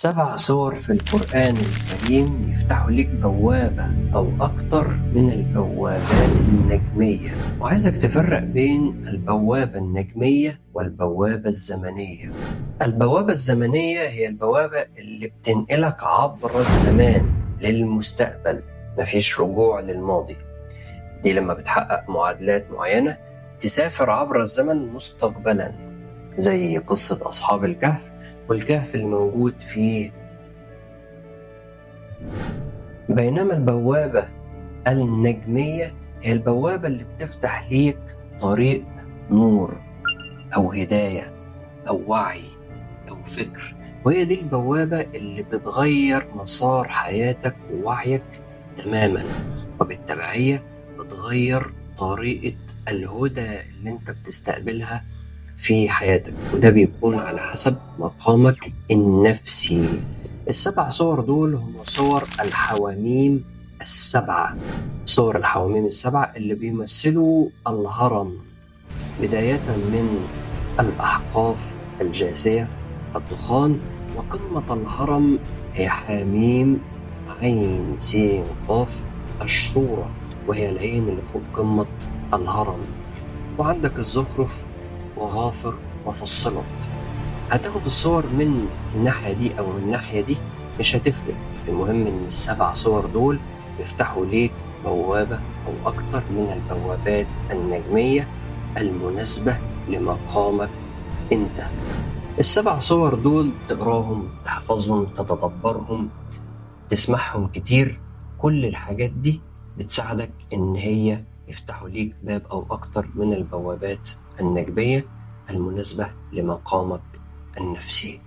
7 سور في القرآن الكريم يفتحوا ليك بوابة أو أكتر من البوابات النجمية، وعايزك تفرق بين البوابة النجمية والبوابة الزمنية. البوابة الزمنية هي البوابة اللي بتنقلك عبر الزمان للمستقبل، مفيش رجوع للماضي. دي لما بتحقق معادلات معينة تسافر عبر الزمن مستقبلا، زي قصة أصحاب الكهف والكهف اللي موجود فيه. بينما البوابة النجمية هي البوابة اللي بتفتح ليك طريق نور أو هداية أو وعي أو فكر، وهي دي البوابة اللي بتغير مسار حياتك ووعيك تماما، وبالتبعية بتغير طريقة الهدى اللي انت بتستقبلها في حياتك، وده بيكون على حسب مقامك النفسي. ال7 صور دول هم صور الحواميم ال7، صور الحواميم ال7 اللي بيمثلوا الهرم، بداية من الأحقاف الجاثية الدخان، وقمة الهرم هي حاميم عين سين قاف الشورى، وهي العين اللي فوق قمة الهرم. وعندك الزخرف وغافر وفصلت. هتاخد الصور من الناحية دي أو من الناحية دي مش هتفرق، المهم إن ال7 صور دول يفتحوا ليك بوابة أو أكتر من البوابات النجمية المناسبة لمقامك أنت. ال7 صور دول تقراهم، تحفظهم، تتدبرهم، تسمعهم كتير، كل الحاجات دي بتساعدك إن هي يفتحوا ليك باب أو أكتر من البوابات النجمية المناسبة لمقامك النفسي.